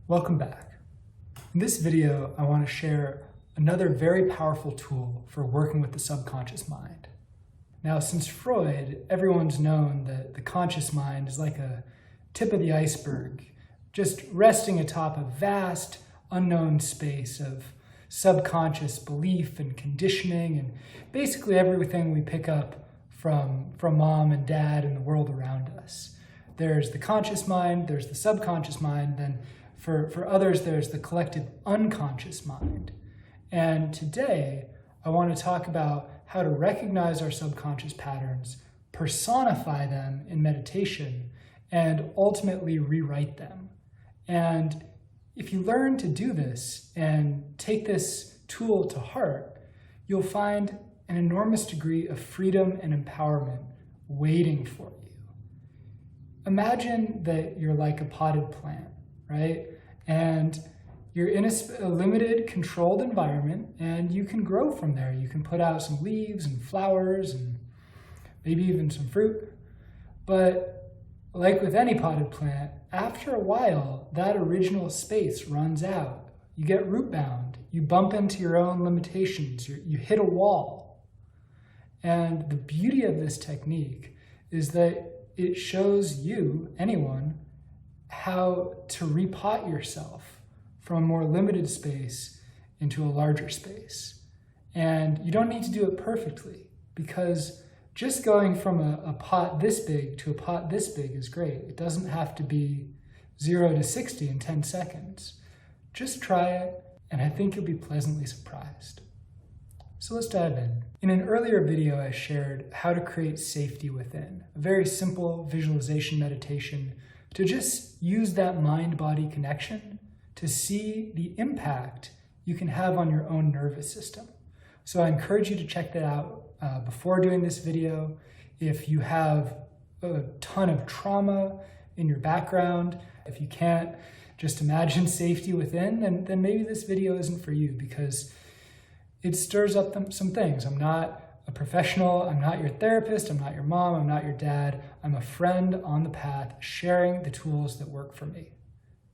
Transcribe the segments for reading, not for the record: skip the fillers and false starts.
Welcome back. In this video, I want to share another very powerful tool for working with the subconscious mind. Now, since Freud, everyone's known that the conscious mind is like a tip of the iceberg, just resting atop a vast, unknown space of subconscious belief and conditioning and basically everything we pick up from mom and dad and the world around us. There's the conscious mind, there's the subconscious mind, then for others, there's the collective unconscious mind. And today, I want to talk about how to recognize our subconscious patterns, personify them in meditation, and ultimately rewrite them. And if you learn to do this and take this tool to heart, you'll find an enormous degree of freedom and empowerment waiting for you. Imagine that you're like a potted plant, right? And you're in a limited, controlled environment, and you can grow from there. You can put out some leaves and flowers and maybe even some fruit. But like with any potted plant, after a while, that original space runs out. You get root bound. You bump into your own limitations. You hit a wall. And the beauty of this technique is that it shows you, anyone, how to repot yourself from a more limited space into a larger space. And you don't need to do it perfectly, because just going from a pot this big to a pot this big is great. It doesn't have to be 0 to 60 in 10 seconds. Just try it, and I think you'll be pleasantly surprised. So let's dive in. In an earlier video, I shared how to create safety within, a very simple visualization meditation to just use that mind-body connection to see the impact you can have on your own nervous system. So I encourage you to check that out before doing this video. If you have a ton of trauma in your background, if you can't just imagine safety within, then maybe this video isn't for you, because it stirs up some things. I'm not a professional, I'm not your therapist, I'm not your mom, I'm not your dad. I'm a friend on the path sharing the tools that work for me.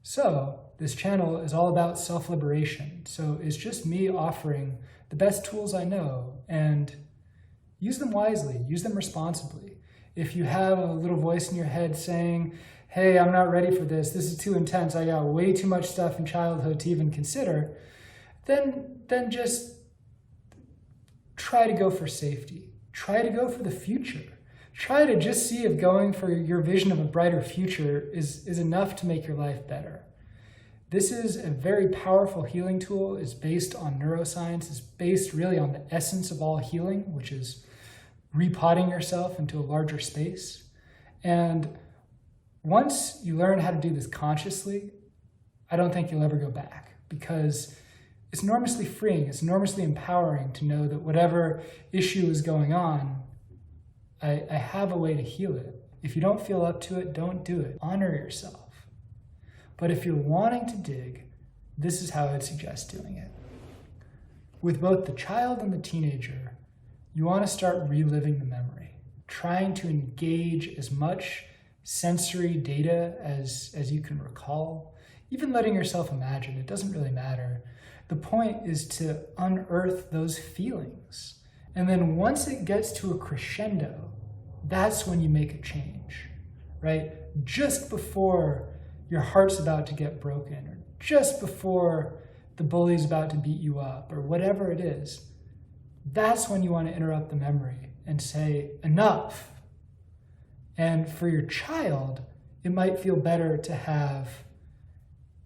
So this channel is all about self-liberation. So it's just me offering the best tools I know, and use them wisely, use them responsibly. If you have a little voice in your head saying, hey, I'm not ready for this is too intense, I got way too much stuff in childhood to even consider, then just try to go for safety. Try to go for the future. Try to just see if going for your vision of a brighter future is enough to make your life better. This is a very powerful healing tool. It's based on neuroscience. It's based really on the essence of all healing, which is repotting yourself into a larger space. And once you learn how to do this consciously, I don't think you'll ever go back, because it's enormously freeing, it's enormously empowering to know that whatever issue is going on, I have a way to heal it. If you don't feel up to it, don't do it. Honor yourself. But if you're wanting to dig, this is how I'd suggest doing it. With both the child and the teenager, you want to start reliving the memory, trying to engage as much sensory data as you can recall, even letting yourself imagine. It doesn't really matter. The point is to unearth those feelings. And then once it gets to a crescendo, that's when you make a change, right? Just before your heart's about to get broken, or just before the bully's about to beat you up, or whatever it is, that's when you want to interrupt the memory and say, enough. And for your child, it might feel better to have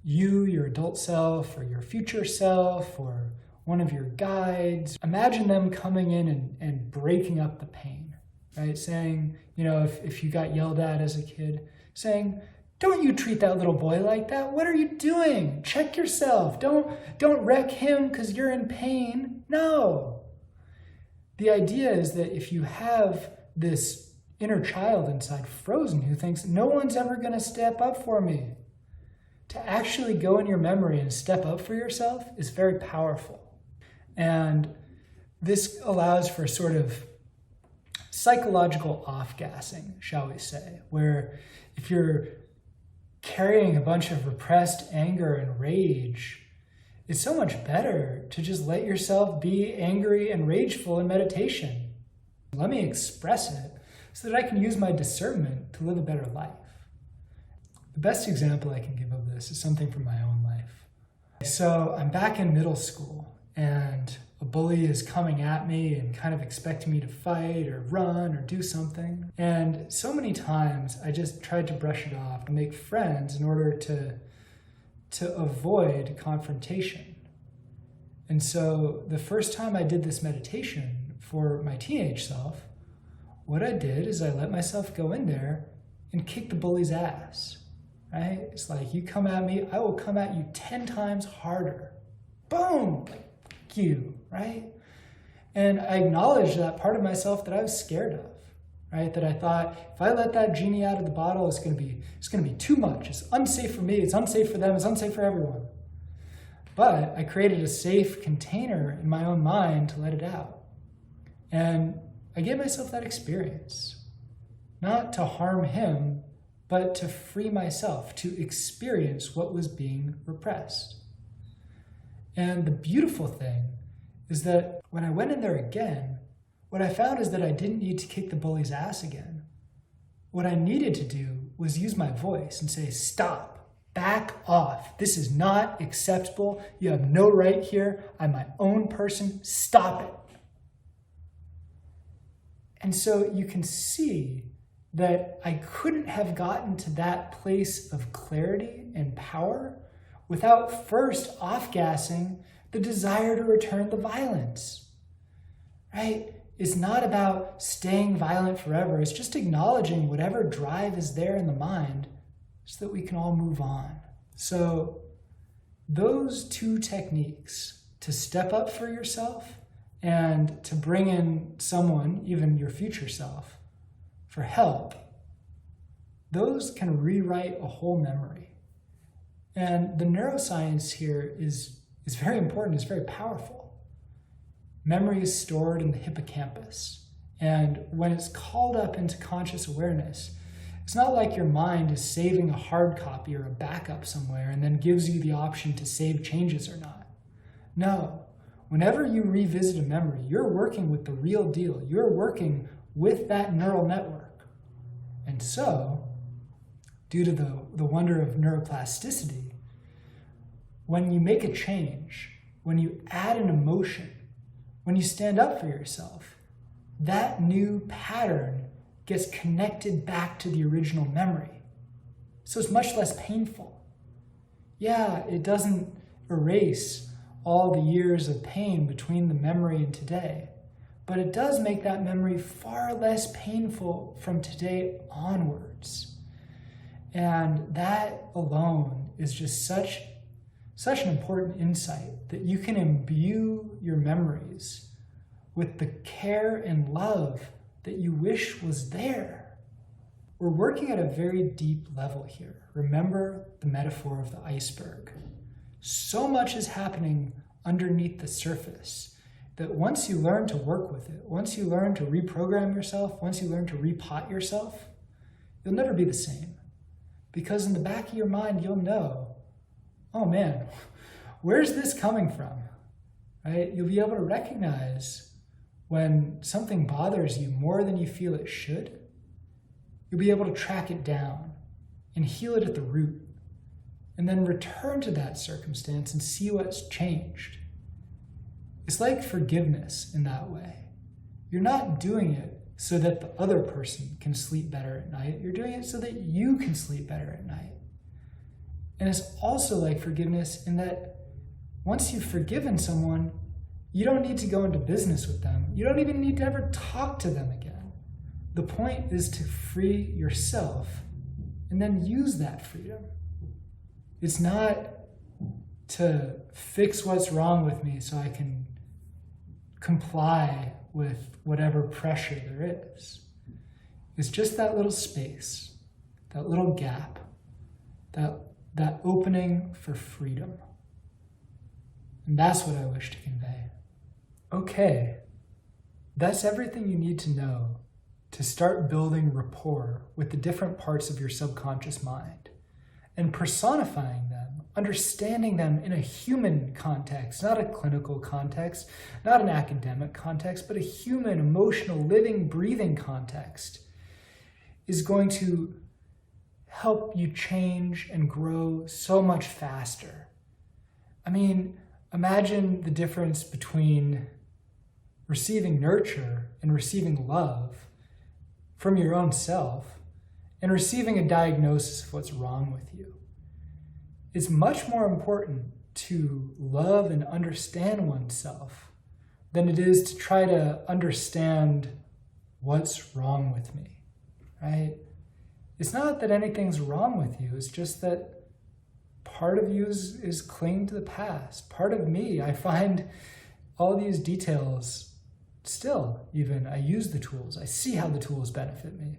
you, your adult self, or your future self, or one of your guides. Imagine them coming in and breaking up the pain, right? Saying, if you got yelled at as a kid, saying, don't you treat that little boy like that. What are you doing? Check yourself. Don't wreck him because you're in pain. No. The idea is that if you have this inner child inside frozen who thinks, no one's ever going to step up for me, to actually go in your memory and step up for yourself is very powerful. And this allows for sort of psychological off-gassing, shall we say, where if you're carrying a bunch of repressed anger and rage, it's so much better to just let yourself be angry and rageful in meditation. Let me express it so that I can use my discernment to live a better life. The best example I can give of this is something from my own life. So I'm back in middle school and a bully is coming at me and kind of expecting me to fight or run or do something. And so many times I just tried to brush it off, to make friends in order to avoid confrontation. And so the first time I did this meditation for my teenage self, what I did is I let myself go in there and kick the bully's ass, right? It's like, you come at me, I will come at you 10 times harder. Boom! Like, fuck you, right? And I acknowledged that part of myself that I was scared of, right? That I thought, if I let that genie out of the bottle, it's gonna be too much. It's unsafe for me, it's unsafe for them, it's unsafe for everyone. But I created a safe container in my own mind to let it out. And I gave myself that experience, not to harm him, but to free myself, to experience what was being repressed. And the beautiful thing is that when I went in there again, what I found is that I didn't need to kick the bully's ass again. What I needed to do was use my voice and say, stop, back off. This is not acceptable. You have no right here. I'm my own person. Stop it. And so you can see that I couldn't have gotten to that place of clarity and power without first off-gassing the desire to return the violence, right? It's not about staying violent forever. It's just acknowledging whatever drive is there in the mind so that we can all move on. So those two techniques, to step up for yourself and to bring in someone, even your future self, for help, those can rewrite a whole memory. And the neuroscience here is very important, it's very powerful. Memory is stored in the hippocampus. And when it's called up into conscious awareness, it's not like your mind is saving a hard copy or a backup somewhere and then gives you the option to save changes or not. No, whenever you revisit a memory, you're working with the real deal. You're working with that neural network. And so, due to the wonder of neuroplasticity, when you make a change, when you add an emotion, when you stand up for yourself, that new pattern gets connected back to the original memory. So it's much less painful. Yeah, it doesn't erase all the years of pain between the memory and today, but it does make that memory far less painful from today onwards. And that alone is just such an important insight, that you can imbue your memories with the care and love that you wish was there. We're working at a very deep level here. Remember the metaphor of the iceberg. So much is happening underneath the surface that once you learn to work with it, once you learn to reprogram yourself, once you learn to repot yourself, you'll never be the same. Because in the back of your mind, you'll know, oh man, where's this coming from? Right? You'll be able to recognize when something bothers you more than you feel it should. You'll be able to track it down and heal it at the root, and then return to that circumstance and see what's changed. It's like forgiveness in that way. You're not doing it so that the other person can sleep better at night. You're doing it so that you can sleep better at night. And it's also like forgiveness in that once you've forgiven someone, you don't need to go into business with them. You don't even need to ever talk to them again. The point is to free yourself and then use that freedom. It's not to fix what's wrong with me so I can comply with whatever pressure there is. It's just that little space, that little gap, that opening for freedom. And that's what I wish to convey. Okay, that's everything you need to know to start building rapport with the different parts of your subconscious mind. and personifying them, understanding them in a human context, not a clinical context, not an academic context, but a human, emotional, living, breathing context, is going to help you change and grow so much faster. I mean, imagine the difference between receiving nurture and receiving love from your own self and receiving a diagnosis of what's wrong with you. It's much more important to love and understand oneself than it is to try to understand what's wrong with me, right? It's not that anything's wrong with you, it's just that part of you is clinging to the past. Part of me, I find all these details still, even, I use the tools, I see how the tools benefit me.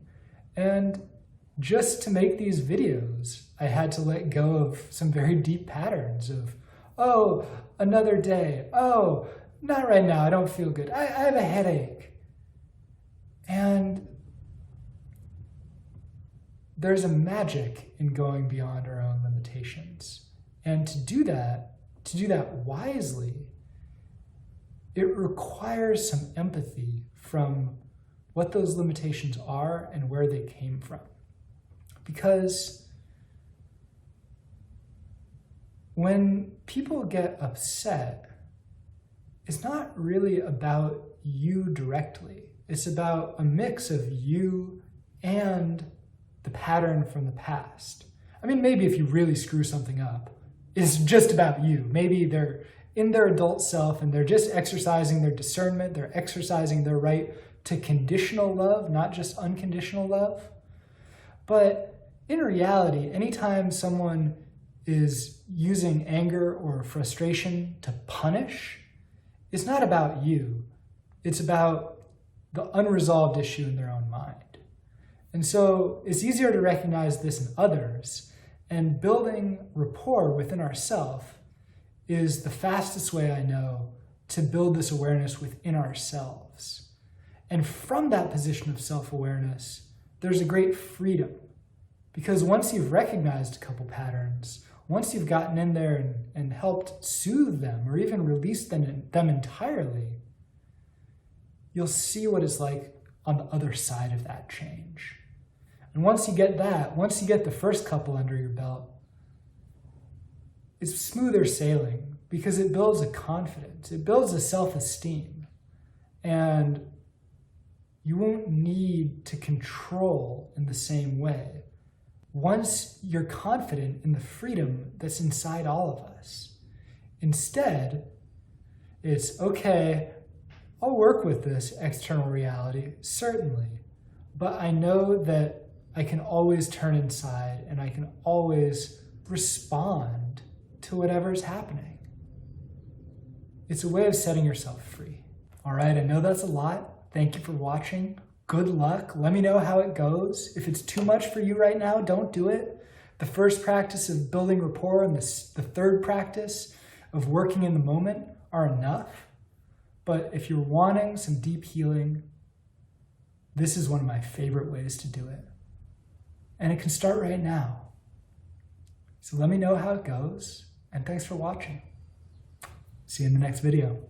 And just to make these videos, I had to let go of some very deep patterns of, oh, another day, oh, not right now, I don't feel good, I have a headache. And there's a magic in going beyond our own limitations. And to do that wisely, it requires some empathy from what those limitations are and where they came from. Because when people get upset, it's not really about you directly. It's about a mix of you and the pattern from the past. I mean, maybe if you really screw something up, it's just about you. Maybe they're in their adult self and they're just exercising their discernment, they're exercising their right to conditional love, not just unconditional love. But in reality, anytime someone is using anger or frustration to punish, it's not about you. It's about the unresolved issue in their own mind. And so it's easier to recognize this in others, and building rapport within ourselves is the fastest way I know to build this awareness within ourselves. And from that position of self-awareness, there's a great freedom. Because once you've recognized a couple patterns, once you've gotten in there and helped soothe them or even release them entirely, you'll see what it's like on the other side of that change. And once you get the first couple under your belt, it's smoother sailing because it builds a confidence, it builds a self-esteem, and you won't need to control in the same way once you're confident in the freedom that's inside all of us. Instead, it's okay, I'll work with this external reality, certainly, but I know that I can always turn inside and I can always respond to whatever's happening. It's a way of setting yourself free. All right, I know that's a lot. Thank you for watching. Good luck. Let me know how it goes. If it's too much for you right now, don't do it. The first practice of building rapport and the third practice of working in the moment are enough. But if you're wanting some deep healing, this is one of my favorite ways to do it. And it can start right now. So let me know how it goes, and thanks for watching. See you in the next video.